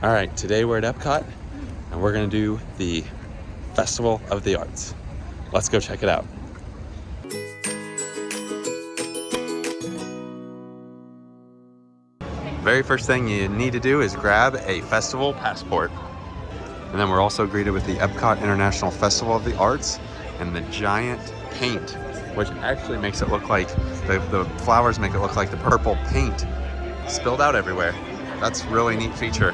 All right, today we're at EPCOT and we're gonna do the Festival of the Arts. Let's go check it out. Very first thing you need to do is grab a festival passport. And then we're also greeted with the EPCOT International Festival of the Arts and the giant paint, which actually makes it look like, the flowers make it look like the purple paint spilled out everywhere. That's a really neat feature.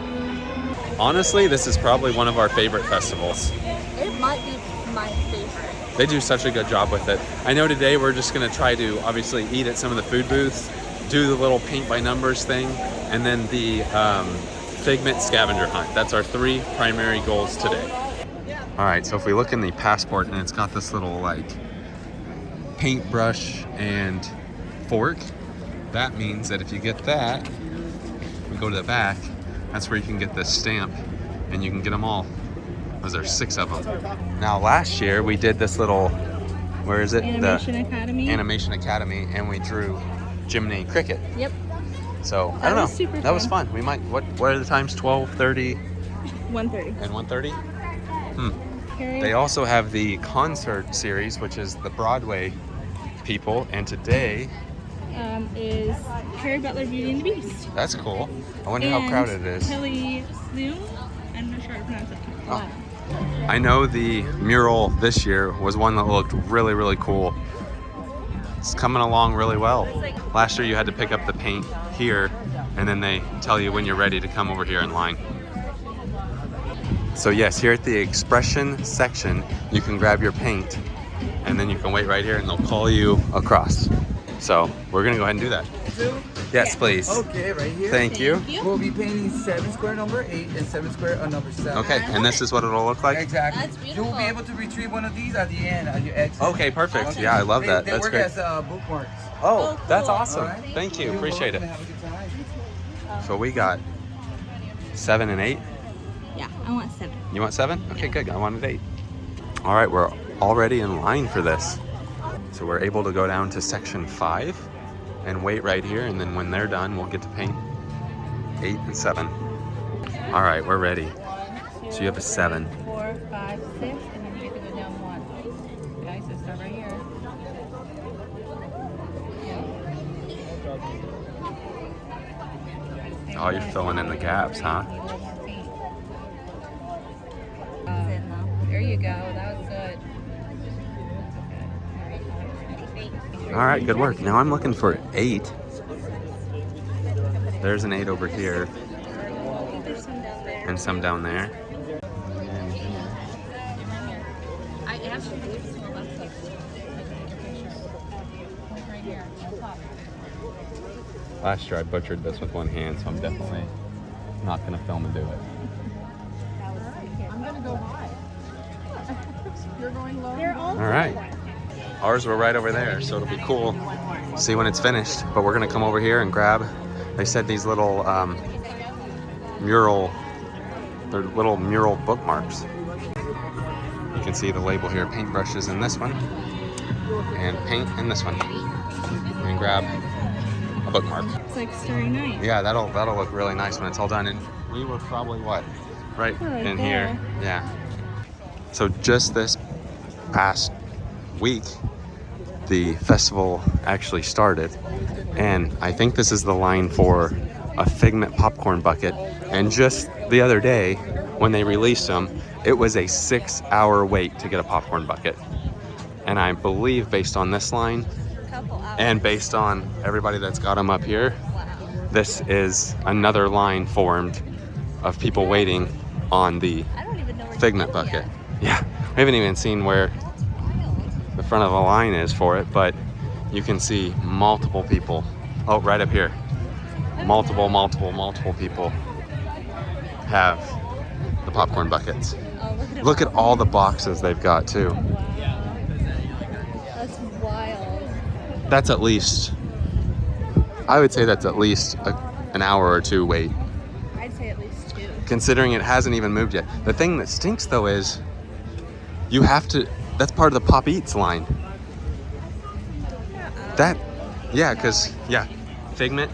Honestly, this is probably one of our favorite festivals. It might be my favorite. They do such a good job with it. I know today we're just gonna try to obviously eat at some of the food booths, do the little paint by numbers thing, and then the Figment Scavenger Hunt. That's our 3 primary goals today. All right, so if we look in the passport and it's got this little like paintbrush and fork, that means that if you get that, we go to the back, that's where you can get this stamp and you can get them all. Those are 6 of them. Now last year we did this little, where is it? Animation Academy. Animation Academy, and we drew Jiminy Cricket. Yep. So That I don't was know. super That was fun. fun. We might. What are the times? 12:30 1:30. and 1:30. They also have the concert series, which is the Broadway people, and today Is Harry Butler Beauty and the Beast. that's cool. I wonder how crowded it is. Kelly Sloom. I'm not sure how to pronounce it. Oh. I know the mural this year was one that looked really, really cool. It's coming along really well. Last year you had to pick up the paint here, and then they tell you when you're ready to come over here in line. So yes, here at the expression section, you can grab your paint, and then you can wait right here and they'll call you across. So we're gonna go ahead and do that. Yes, please. Okay, right here. Thank you. We'll be painting 7 square number 8 and 7 square on number 7. Okay, and this is what it'll look like? Exactly. That's beautiful. You'll be able to retrieve one of these at the end at your exit. Okay, perfect. Okay. Yeah, I love that. They That's work great. as bookmarks. Oh, Oh, that's cool. awesome. All right. Thank you. You're Appreciate it. welcome. Have a good time. So we got 7 and 8. Yeah, I want 7. You want 7? Okay, good. I wanted 8. All right, we're already in line for this. So we're able to go down to section 5 and wait right here, and then when they're done, we'll get to paint 8 and 7. All right, we're ready. So you have a 7. 4, 5, 6, and then you get to go down 1. Okay, so start right here. Oh, you're filling in the gaps, huh? There you go. That was good. All right, good work. Now I'm looking for 8. There's an 8 over here, There's some down there. and some down there. I actually believe it's on the left side. Right here. on top. Last year I butchered this with one hand, so I'm definitely not gonna film and do it. I'm gonna go high. You're going low. They're all All right. Ours were right over there, so it'll be cool. See when it's finished. But we're gonna come over here and grab, they said these little they're little mural bookmarks. You can see the label here, paintbrushes in this one, and paint in this one. And grab a bookmark. It's like Starry Night. Yeah, that'll look really nice when it's all done. And we were probably what? Right Right in there. here. Yeah. So just this past week, the festival actually started, and I think this is the line for a Figment Popcorn Bucket. And just the other day, when they released them, it was a 6-hour wait to get a popcorn bucket. And I believe based on this line, Couple hours. and based on everybody that's got them up here, this is another line formed of people waiting on the I don't even know where Figment to go bucket. yet. Yeah, we haven't even seen where the front of the line is for it, but you can see multiple people. Oh, right up here. Multiple people have the popcorn buckets. Oh, Look at all the boxes they've got too. That's wild. That's at least, I would say that's at least an hour or 2 wait, I'd say at least 2. considering it hasn't even moved yet. The thing that stinks though is you have to, that's part of the Pop Eats line. Yeah, because, Figment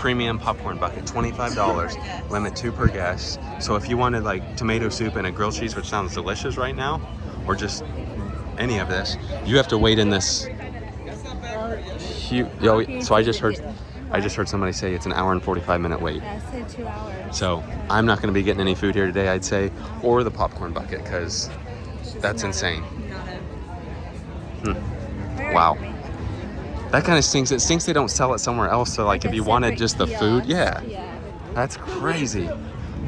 premium popcorn bucket, $25, limit 2 per guest. So if you wanted like tomato soup and a grilled cheese, which sounds delicious right now, or just any of this, you have to wait in this huge, so I just heard somebody say it's an hour and 45-minute wait. Yeah, I said 2 hours. So I'm not going to be getting any food here today, I'd say, or the popcorn bucket, because that's insane. Wow. That kind of stinks. It stinks they don't sell it somewhere else. So like if you wanted just the food, yeah. That's crazy.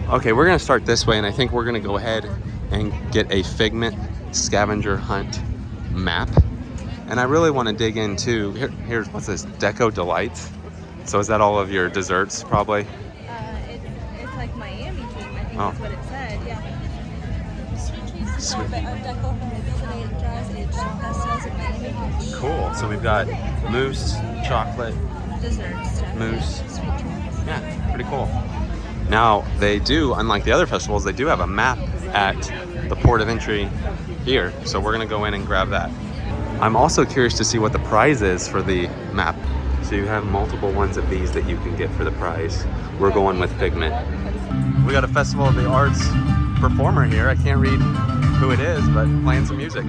Okay, we're going to start this way, and I think we're going to go ahead and get a Figment Scavenger Hunt map. And I really want to dig into, here's, what's this, Deco Delights? So is that all of your desserts, probably? It's like Miami theme, I think that's what it said, yeah. Sweet. Deco pastels and Miami. Cool. So we've got mousse, chocolate, Desserts. mousse. Sweet treats. Yeah, pretty cool. Now, they do, unlike the other festivals, they do have a map at the port of entry here. So we're going to go in and grab that. I'm also curious to see what the prize is for the map. So you have multiple ones of these that you can get for the prize. We're going with Figment. We got a Festival of the Arts performer here. I can't read who it is, but playing some music.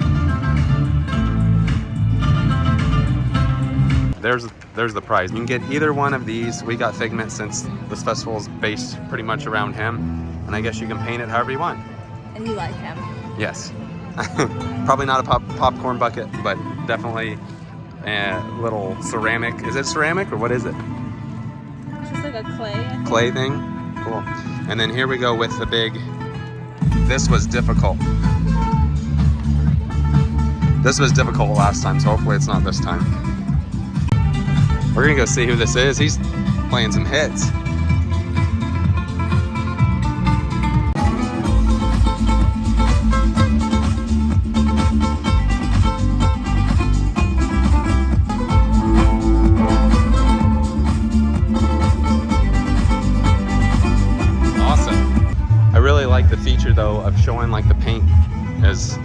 There's the prize. You can get either one of these. We got Figment since this festival is based pretty much around him. And I guess you can paint it however you want. And you like him. Yes. Probably not a popcorn bucket, but definitely a little ceramic. Is it ceramic or what is it? It's just like a clay. Clay thing? Cool. And then here we go with the big, this was difficult. This was difficult last time, so hopefully it's not this time. We're gonna go see who this is. He's playing some hits. Like the feature though of showing like the paint is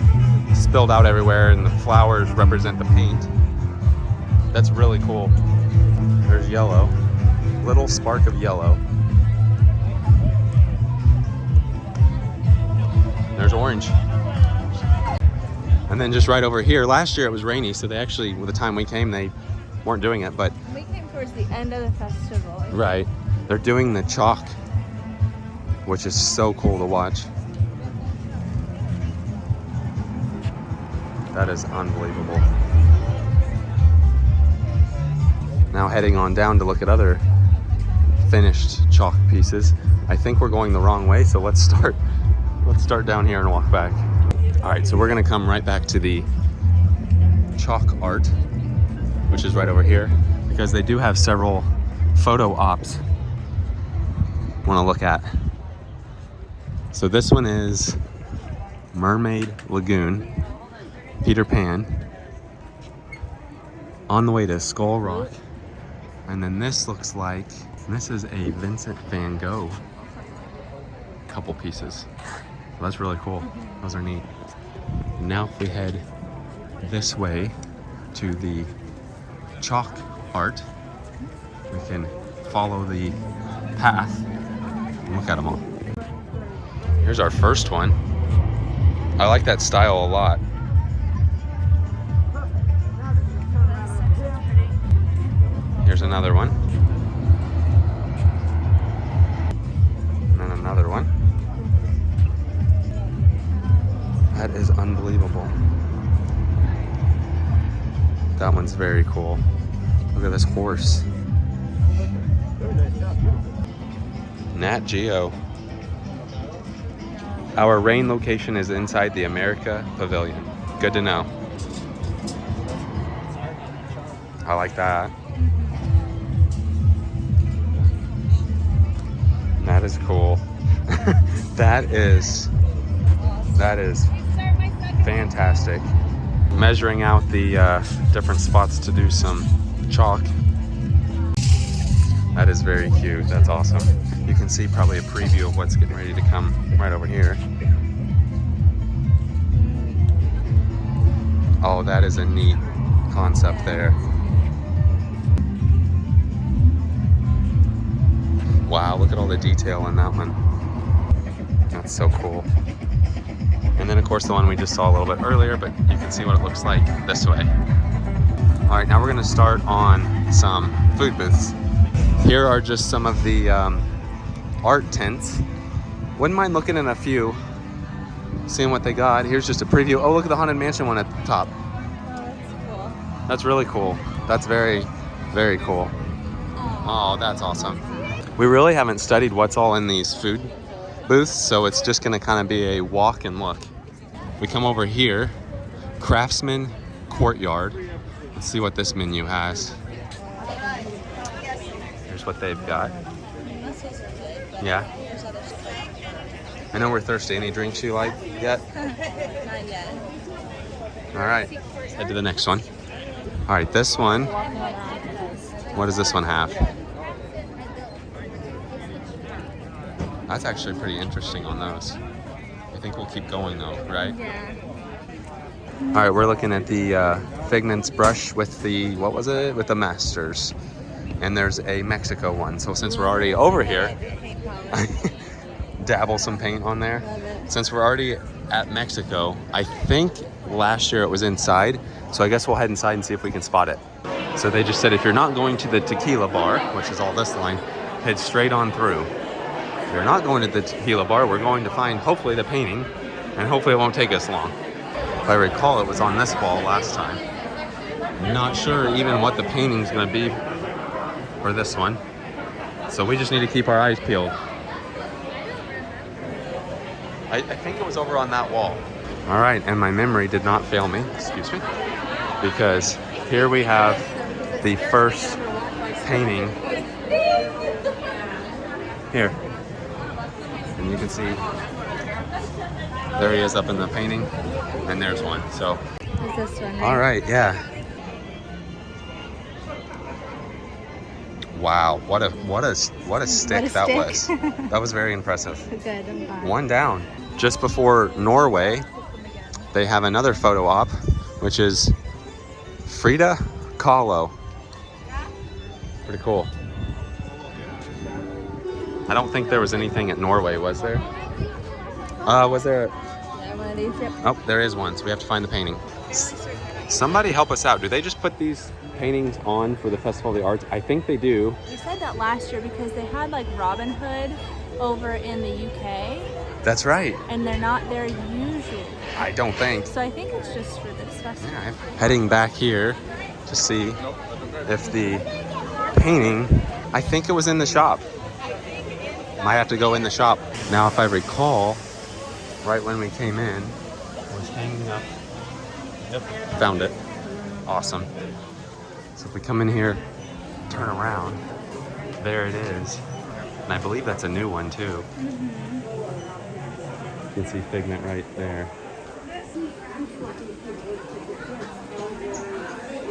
spilled out everywhere and the flowers represent the paint. That's really cool. There's yellow, little spark of yellow. There's orange. And then just right over here, last year it was rainy, so they actually, with the time we came, they weren't doing it, but We came towards the end of the festival. right, they're doing the chalk, which is so cool to watch. That is unbelievable. Now heading on down to look at other finished chalk pieces. I think we're going the wrong way, so let's start down here and walk back. All right, so we're gonna come right back to the chalk art, which is right over here, because they do have several photo ops I wanna look at. So this one is Mermaid Lagoon, Peter Pan, on the way to Skull Rock. And then this looks like, this is a Vincent van Gogh couple pieces. So that's really cool. Those are neat. Now if we head this way to the chalk art, we can follow the path and look at them all. Here's our first one. I like that style a lot. Here's another one. And then another one. That is unbelievable. That one's very cool. Look at this horse. Nat Geo. Our rain location is inside the American Pavilion. Good to know. I like that. That is cool. That is fantastic. Measuring out the different spots to do some chalk. That is very cute. That's awesome. You can see probably a preview of what's getting ready to come right over here. Oh, that is a neat concept there. Wow, look at all the detail in that one. That's so cool. And then of course the one we just saw a little bit earlier, but you can see what it looks like this way. All right, now we're gonna start on some food booths. Here are just some of the art tents. Wouldn't mind looking in a few, seeing what they got. Here's just a preview. Oh, look at the Haunted Mansion one at the top. Oh, that's cool. That's really cool. That's very, very cool. Oh, that's awesome. We really haven't studied what's all in these food booths, so it's just gonna kind of be a walk and look. We come over here, Craftsman Courtyard. Let's see what this menu has. Here's what they've got. This was good, but Yeah. here's other stuff. I know we're thirsty. Any drinks you like yet? Not yet. All right, let's head to the next one. All right, this one. What does this one have? That's actually pretty interesting on those. I think we'll keep going though, right? Yeah. All right, we're looking at the Figment's brush with the, what was it? With the Masters. And there's a Mexico one. So since we're already over here, dabble some paint on there. Love it. Since we're already at Mexico, I think last year it was inside. So I guess we'll head inside and see if we can spot it. So they just said if you're not going to the tequila bar, which is all this line, head straight on through. If you're not going to the tequila bar, we're going to find hopefully the painting, and hopefully it won't take us long. If I recall, it was on this wall last time. Not sure even what the painting's gonna be for this one. So we just need to keep our eyes peeled. I think it was over on that wall. All right, and my memory did not fail me, excuse me, because here we have the first painting here. And you can see there he is up in the painting, and there's one. So, Is this one? all right, yeah. Wow, what a stick that was. That was very impressive. Good, I'm glad. One down. Just before Norway, they have another photo op, which is Frida Kahlo. Pretty cool. I don't think there was anything at Norway, was there? Was there? Yeah, one of these, yep. Oh, there is one, so we have to find the painting. Somebody help us out. Do they just put these paintings on for the Festival of the Arts? I think they do. We said that last year because they had like Robin Hood over in the UK, That's right. and they're not there usually. I don't think. So I think it's just for this festival. Yeah, I'm heading back here to see if the painting, I think it was in the shop. Might have to go in the shop. Now, if I recall, right when we came in, it was hanging up. Yep. Found it. Awesome. So if we come in here, turn around, there it is. And I believe that's a new one too. You can see Figment right there.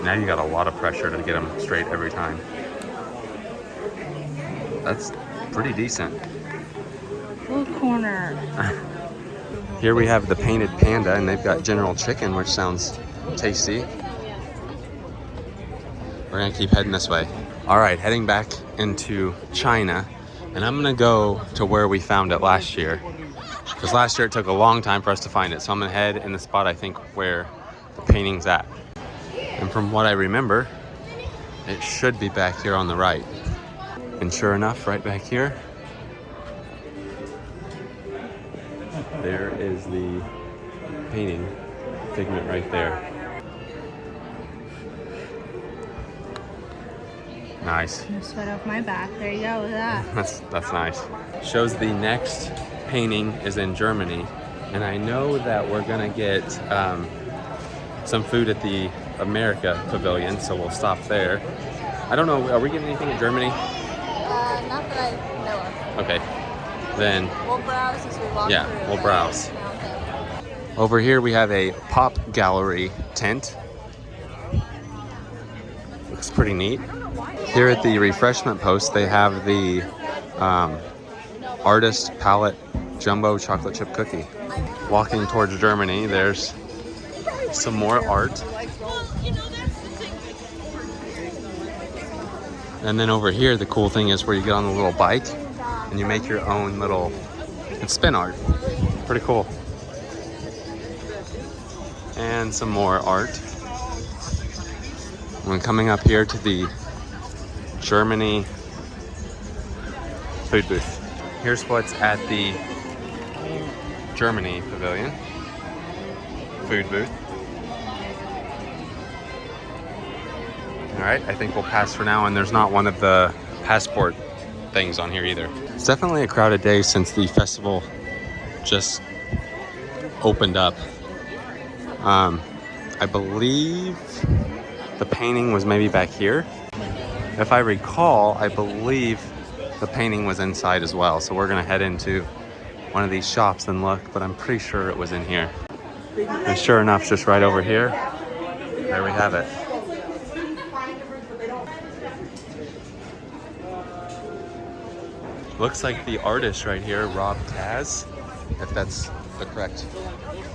Now you got a lot of pressure to get them straight every time. That's pretty decent. Little corner. Here we have the painted panda, and they've got General Chicken, which sounds tasty. We're gonna keep heading this way. All right, heading back into China, and I'm gonna go to where we found it last year. Because last year it took a long time for us to find it, so I'm gonna head in the spot I think where the painting's at. And from what I remember, it should be back here on the right. And sure enough, right back here, there is the painting, Figment right there. Nice. Just right off my back. There you go with that. That's nice. Shows the next painting is in Germany, and I know that we're gonna get some food at the American Pavilion, so we'll stop there. I don't know, are we getting anything in Germany? Not that I know of. Okay, then We'll browse as we walk yeah, through. we'll browse. Over here we have a pop gallery tent. Looks pretty neat. Here at the refreshment post, they have the artist palette jumbo chocolate chip cookie. Walking towards Germany, there's some more art. And then over here, the cool thing is where you get on the little bike and you make your own little, it's spin art. Pretty cool. And some more art. When coming up here to the Germany food booth. Here's what's at the Germany Pavilion food booth. All right, I think we'll pass for now, and there's not one of the passport things on here either. It's definitely a crowded day since the festival just opened up. I believe the painting was maybe back here. If I recall, I believe the painting was inside as well. So we're gonna head into one of these shops and look, but I'm pretty sure it was in here. And sure enough, just right over here, there we have it. Looks like the artist right here, Rob Taz, if that's the correct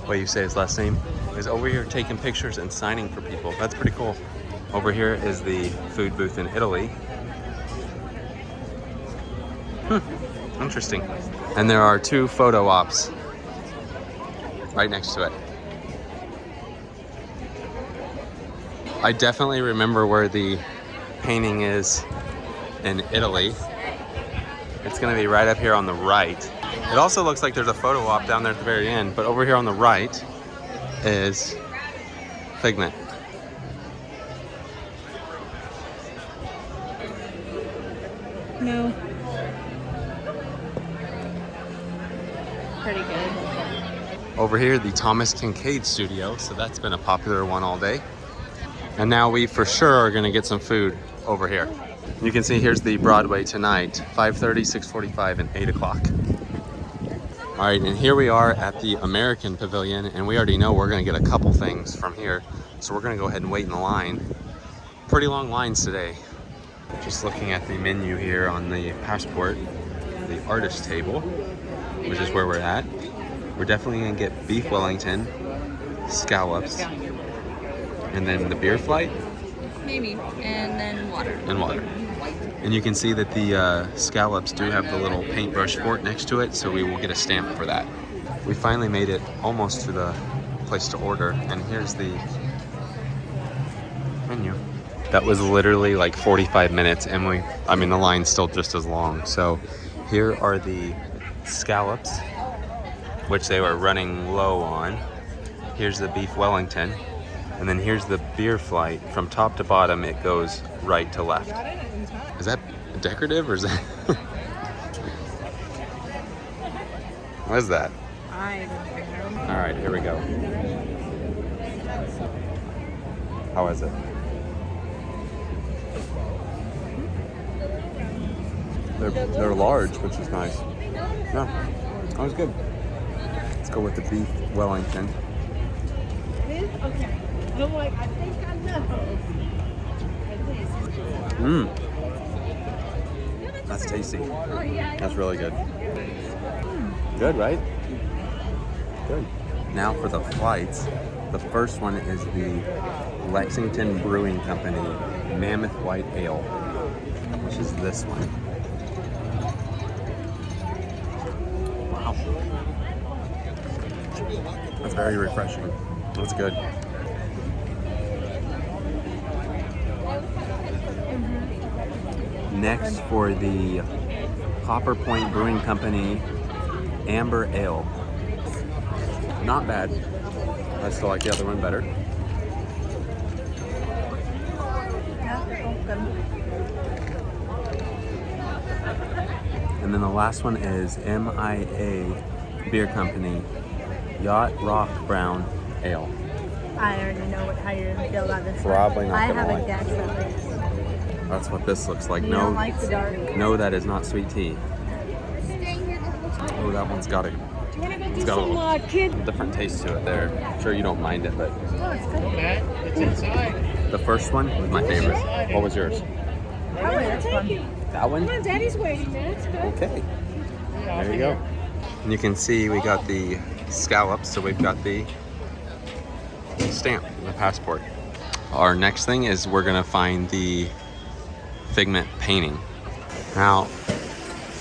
way you say his last name, is over here taking pictures and signing for people. That's pretty cool. Over here is the food booth in Italy. Interesting. And there are 2 photo ops right next to it. I definitely remember where the painting is in Italy. It's gonna be right up here on the right. It also looks like there's a photo op down there at the very end, but over here on the right is Figment. No. Pretty good. Over here, the Thomas Kincaid Studio, so that's been a popular one all day. And now we for sure are gonna get some food over here. You can see here's the Broadway tonight, 5:30, 6:45, and 8 o'clock. All right, and here we are at the American Pavilion, and we already know we're gonna get a couple things from here. So we're gonna go ahead and wait in the line. Pretty long lines today. Just looking at the menu here on the passport, the artist table, which is where we're at. We're definitely gonna get beef Wellington, scallops, and then the beer flight. Maybe. And then water. And water. And you can see that the scallops do have the little paintbrush fort next to it, so we will get a stamp for that. We finally made it almost to the place to order, and here's the menu. That was literally like 45 minutes, and the line's still just as long. So here are the scallops, which they were running low on. Here's the beef Wellington, and then here's the beer flight. From top to bottom, it goes right to left. Is that decorative or is that? What is that? I don't know. All right, here we go. How is it? They're large, which is nice. No, that was good. Let's go with the beef Wellington. Okay. I'm like, I think I know. Mmm. That's tasty. That's really good. Good, right? Good. Now for the flights. The first one is the Lexington Brewing Company Mammoth White Ale, which is this one. Wow. That's very refreshing. That's good. Next for the Copper Point Brewing Company Amber Ale. Not bad. I still like the other one better. And then the last one is MIA Beer Company Yacht Rock Brown Ale. I already know how you're going to feel about this. Probably not I gonna have like a guess at this. That's what this looks like. You No, don't like the dark. no, that is not sweet tea. Oh, that one's got a little different taste to it there. I'm sure you don't mind it, but Oh, it's good. It's inside. the first one was my favorite. What was yours? Oh, wait, that's fun. That one? Come on, Daddy's waiting, man. It's good. Okay. There you go. And you can see we got the scallops, so we've got the stamp, the passport. Our next thing is we're gonna find the Figment painting. Now,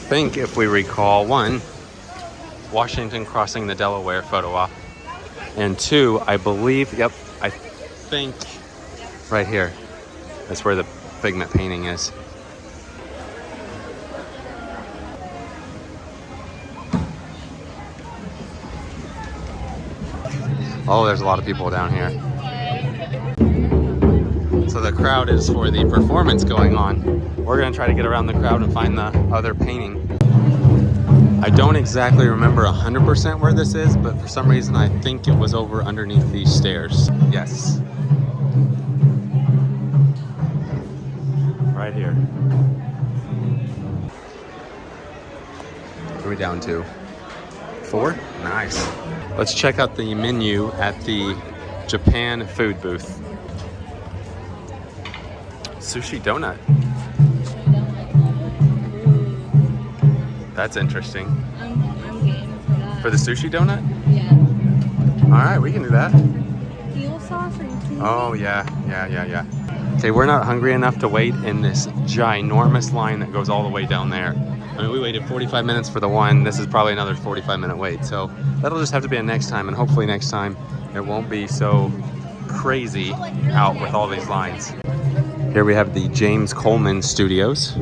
think, if we recall, 1, Washington crossing the Delaware photo op, and 2, I believe, yep, I think right here, that's where the Figment painting is. Oh, there's a lot of people down here. So the crowd is for the performance going on. We're gonna try to get around the crowd and find the other painting. I don't exactly remember 100% where this is, but for some reason I think it was over underneath these stairs. Yes. Right here. What are we down to? 4? Nice. Let's check out the menu at the Japan food booth. Sushi donut. That's interesting. I'm game for that. For the sushi donut? Yeah. All right, we can do that. Eel sauce or tuna? Oh, yeah. Okay, we're not hungry enough to wait in this ginormous line that goes all the way down there. I mean, we waited 45 minutes for the one. This is probably another 45-minute wait. So that'll just have to be a next time, and hopefully next time it won't be so crazy out with all these lines. Here we have the James Coleman Studios.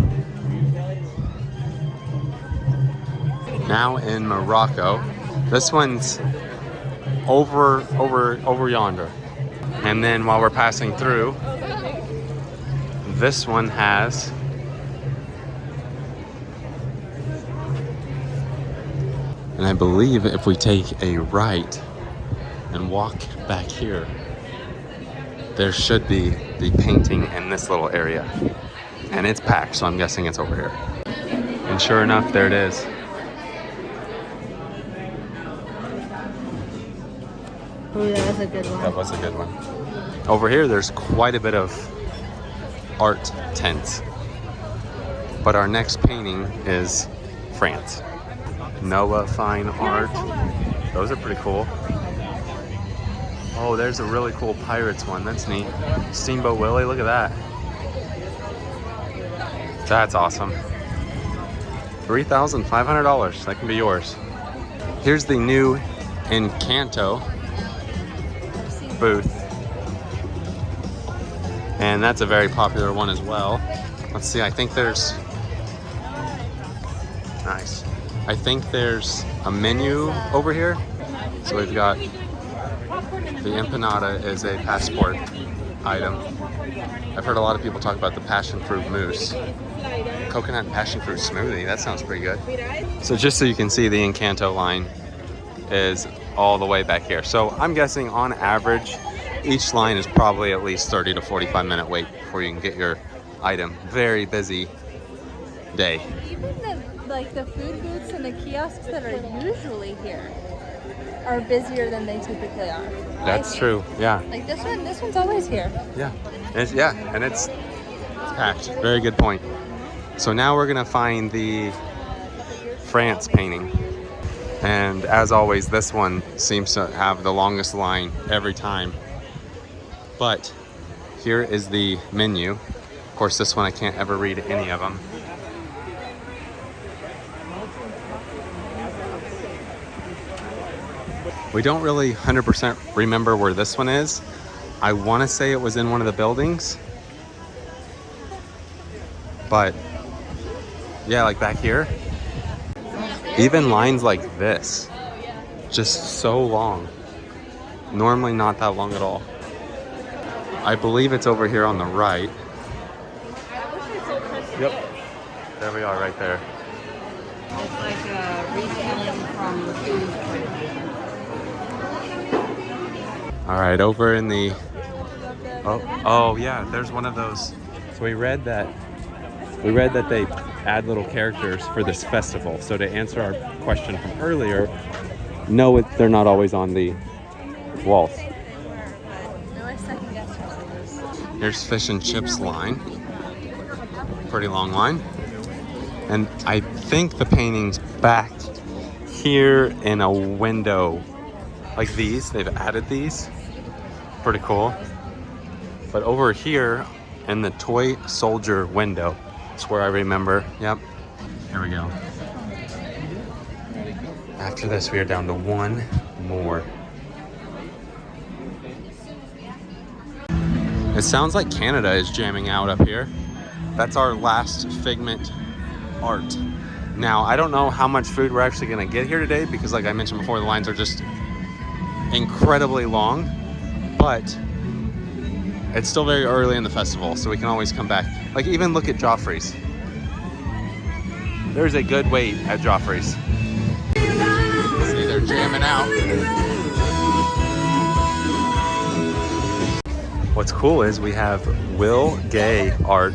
Now in Morocco. This one's over yonder. And then while we're passing through, this one has and I believe if we take a right and walk back here, there should be the painting in this little area. And it's packed, so I'm guessing it's over here. And sure enough, there it is. Oh, that was a good one. That was a good one. Over here, there's quite a bit of art tents. But our next painting is France. Noah Fine Art. Those are pretty cool. Oh, there's a really cool Pirates one. That's neat. Steamboat Willie, look at that. That's awesome. $3,500. That can be yours. Here's the new Encanto booth. And that's a very popular one as well. Let's see, I think there's... Nice. I think there's a menu over here. So we've got the empanada is a passport item. I've heard a lot of people talk about the passion fruit mousse. Coconut and passion fruit smoothie, that sounds pretty good. So just so you can see, the Encanto line is all the way back here. So I'm guessing on average, each line is probably at least 30 to 45 minute wait before you can get your item. Very busy day. Even the food booths and the kiosks that are usually here are busier than they typically are. That's true, yeah. Like this one's always here. Yeah, and it's packed. Very good point. So now we're gonna find the France painting. And as always, this one seems to have the longest line every time. But here is the menu. Of course, this one I can't ever read any of them. We don't really 100% remember where this one is. I want to say it was in one of the buildings. But yeah, like back here. Even lines like this, just so long. Normally not that long at all. I believe it's over here on the right. Yep. There we are, right there. It's like a retailing from the food. All right, over in the... Oh yeah, there's one of those. So we read that they add little characters for this festival. So to answer our question from earlier, no, they're not always on the walls. Here's fish and chips line. Pretty long line. And I think the painting's back here in a window. Like these, they've added these. Pretty cool. But over here in the toy soldier window, that's where I remember. Yep. Here we go. After this, we are down to one more. It sounds like Canada is jamming out up here. That's our last Figment art. Now, I don't know how much food we're actually gonna get here today because like I mentioned before, the lines are just incredibly long, but it's still very early in the festival, so we can always come back. Like even look at Joffrey's. There's a good wait at Joffrey's. See, they're jamming out. What's cool is we have Will Gay art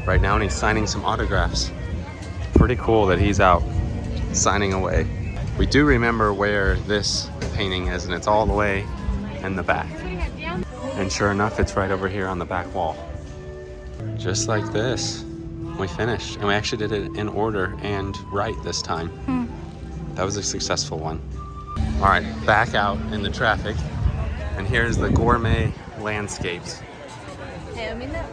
right now, and he's signing some autographs. Pretty cool that he's out signing away. We do remember where this painting is, and it's all the way in the back. And sure enough, it's right over here on the back wall. Just like this, we finished. And we actually did it in order and right this time. That was a successful one. All right, back out in the traffic. And here's the Gourmet Landscapes. Hey, I mean that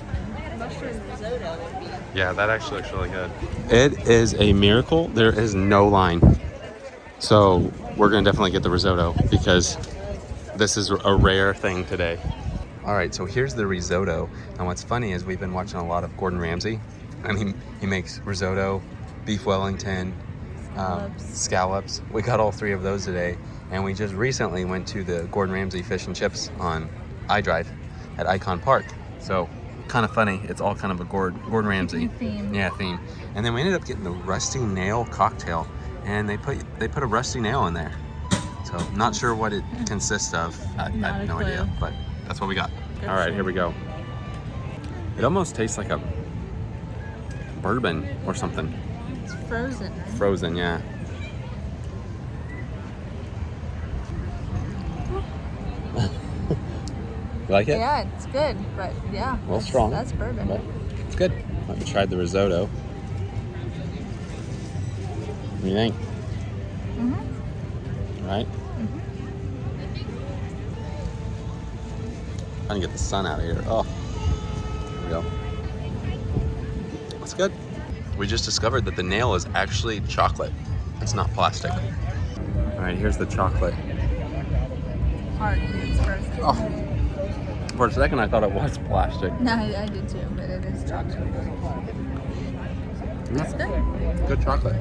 mushroom risotto would be... Yeah, that actually looks really good. It is a miracle. There is no line. So we're gonna definitely get the risotto because this is a rare thing today. All right, so here's the risotto. And what's funny is we've been watching a lot of Gordon Ramsay, and he makes risotto, beef Wellington, scallops. We got all three of those today. And we just recently went to the Gordon Ramsay Fish and Chips on iDrive at Icon Park. So kind of funny, it's all kind of a Gordon Ramsay theme. Yeah, theme. And then we ended up getting the Rusty Nail cocktail, and they put a rusty nail in there. So not sure what it consists of. I have no idea, but that's what we got. All right, here we go. It almost tastes like a bourbon or something. It's frozen. Frozen, yeah. You like it? Yeah, it's good, but yeah. Well, strong. That's bourbon. But it's good. I tried the risotto. What do you think? Right? Trying to get the sun out of here. Oh, there we go. That's good. We just discovered that the nail is actually chocolate. It's not plastic. All right, here's the chocolate. Hard, it's frozen. Oh. For a second, I thought it was plastic. No, I did too, but it is chocolate. That's good. Good chocolate.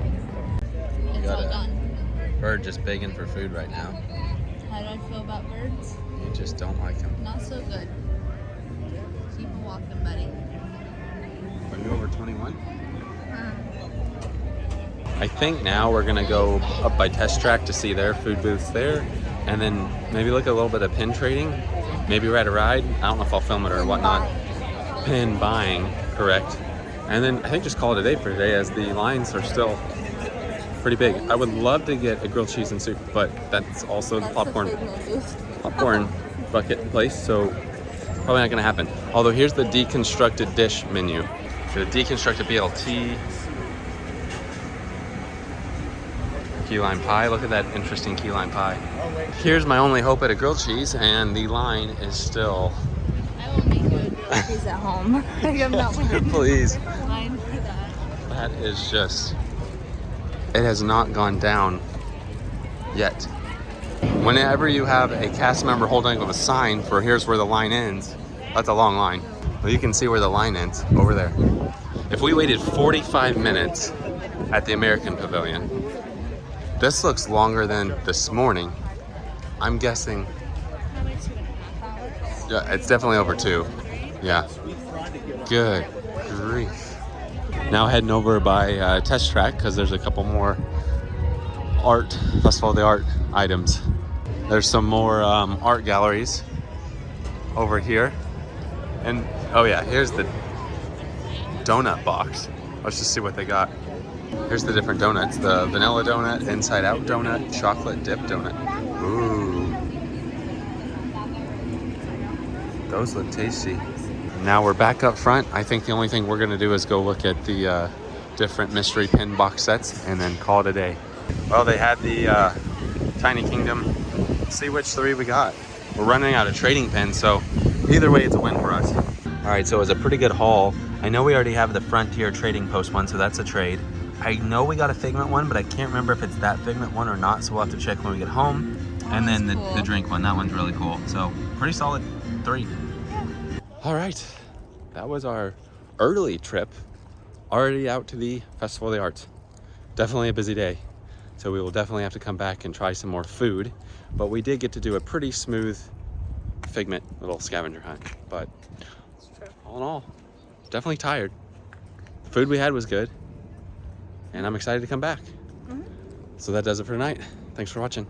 It's all done. Bird just begging for food right now. How do I feel about birds? You just don't like them. Not so good. Keep walking, buddy. Are you over 21? I think now we're gonna go up by Test Track to see their food booths there, and then maybe look at a little bit of pin trading. Maybe ride a ride. I don't know if I'll film it or whatnot. Pin buying, correct. And then I think just call it a day for today, as the lines are still pretty big. I would love to get a grilled cheese and soup, but that's also the popcorn bucket place, so probably not gonna happen. Although here's the deconstructed dish menu. The deconstructed BLT. Key lime pie. Look at that interesting key lime pie. Here's my only hope at a grilled cheese, and the line is still... I will make you a grilled cheese at home. I'm not waiting. Please. Line for that. That is just... It has not gone down yet. Whenever you have a cast member holding up a sign for here's where the line ends, that's a long line. Well, you can see where the line ends over there. If we waited 45 minutes at the American Pavilion, this looks longer than this morning. I'm guessing. Yeah, it's definitely over 2. Yeah. Good grief. Now heading over by Test Track because there's a couple more Festival of the Art items. There's some more art galleries over here. And oh yeah, here's the donut box. Let's just see what they got. Here's the different donuts. The vanilla donut, inside out donut, chocolate dip donut. Ooh. Those look tasty. Now we're back up front. I think the only thing we're gonna do is go look at the different mystery pin box sets and then call it a day. Well, they had the Tiny Kingdom. Let's see which 3 we got. We're running out of trading pins, so either way it's a win for us. All right, so it was a pretty good haul. I know we already have the Frontier Trading Post one, so that's a trade. I know we got a Figment one, but I can't remember if it's that Figment one or not, so we'll have to check when we get home. And then the drink one, that one's really cool. So pretty solid 3. Yeah. All right, that was our early trip, already out to the Festival of the Arts. Definitely a busy day, so we will definitely have to come back and try some more food. But we did get to do a pretty smooth Figment little scavenger hunt. But all in all, definitely tired. The food we had was good, and I'm excited to come back. So that does it for tonight. Thanks for watching.